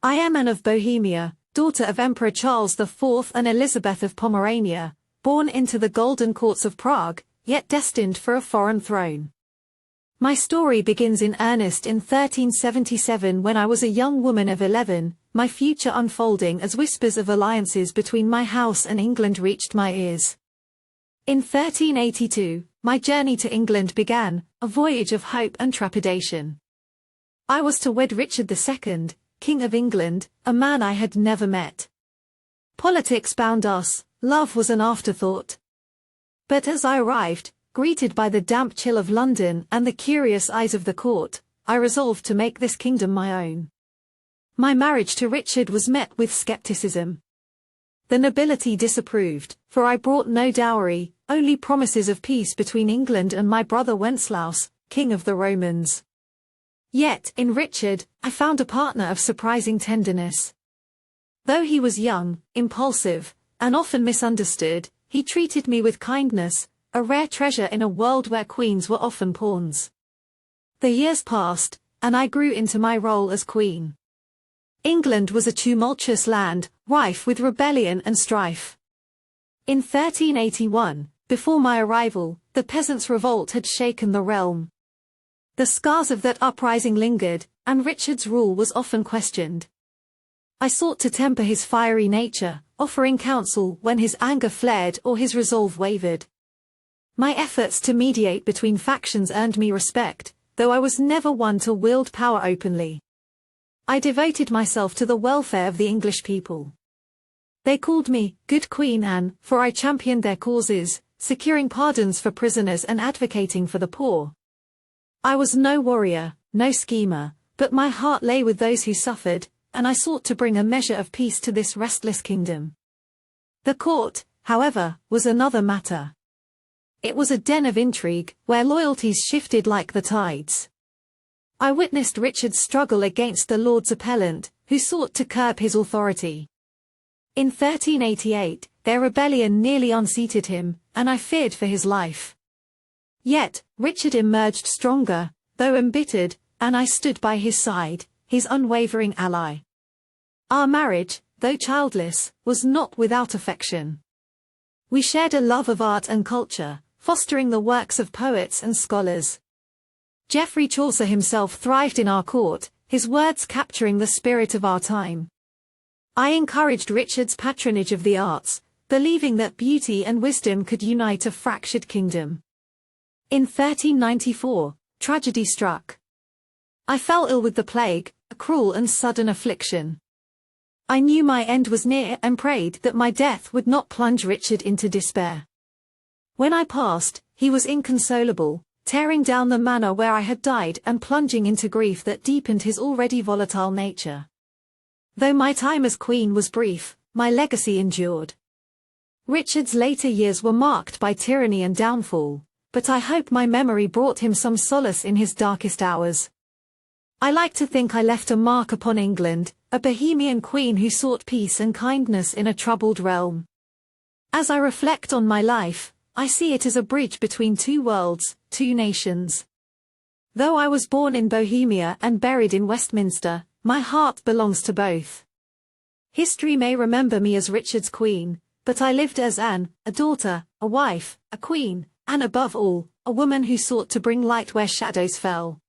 I am Anne of Bohemia, daughter of Emperor Charles IV and Elizabeth of Pomerania, born into the golden courts of Prague, yet destined for a foreign throne. My story begins in earnest in 1377 when I was a young woman of 11, my future unfolding as whispers of alliances between my house and England reached my ears. In 1382, my journey to England began, a voyage of hope and trepidation. I was to wed Richard II, King of England, a man I had never met. Politics bound us, love was an afterthought. But as I arrived, greeted by the damp chill of London and the curious eyes of the court, I resolved to make this kingdom my own. My marriage to Richard was met with skepticism. The nobility disapproved, for I brought no dowry, only promises of peace between England and my brother Wenceslaus, King of the Romans. Yet, in Richard, I found a partner of surprising tenderness. Though he was young, impulsive, and often misunderstood, he treated me with kindness, a rare treasure in a world where queens were often pawns. The years passed, and I grew into my role as queen. England was a tumultuous land, rife with rebellion and strife. In 1381, before my arrival, the peasants' revolt had shaken the realm. The scars of that uprising lingered, and Richard's rule was often questioned. I sought to temper his fiery nature, offering counsel when his anger flared or his resolve wavered. My efforts to mediate between factions earned me respect, though I was never one to wield power openly. I devoted myself to the welfare of the English people. They called me Good Queen Anne, for I championed their causes, securing pardons for prisoners and advocating for the poor. I was no warrior, no schemer, but my heart lay with those who suffered, and I sought to bring a measure of peace to this restless kingdom. The court, however, was another matter. It was a den of intrigue, where loyalties shifted like the tides. I witnessed Richard's struggle against the Lords Appellant, who sought to curb his authority. In 1388, their rebellion nearly unseated him, and I feared for his life. Yet, Richard emerged stronger, though embittered, and I stood by his side, his unwavering ally. Our marriage, though childless, was not without affection. We shared a love of art and culture, fostering the works of poets and scholars. Geoffrey Chaucer himself thrived in our court, his words capturing the spirit of our time. I encouraged Richard's patronage of the arts, believing that beauty and wisdom could unite a fractured kingdom. In 1394, tragedy struck. I fell ill with the plague, a cruel and sudden affliction. I knew my end was near and prayed that my death would not plunge Richard into despair. When I passed, he was inconsolable, tearing down the manor where I had died and plunging into grief that deepened his already volatile nature. Though my time as queen was brief, my legacy endured. Richard's later years were marked by tyranny and downfall, but I hope my memory brought him some solace in his darkest hours. I like to think I left a mark upon England, a Bohemian queen who sought peace and kindness in a troubled realm. As I reflect on my life, I see it as a bridge between two worlds, two nations. Though I was born in Bohemia and buried in Westminster, my heart belongs to both. History may remember me as Richard's queen, but I lived as Anne, a daughter, a wife, a queen, and above all, a woman who sought to bring light where shadows fell.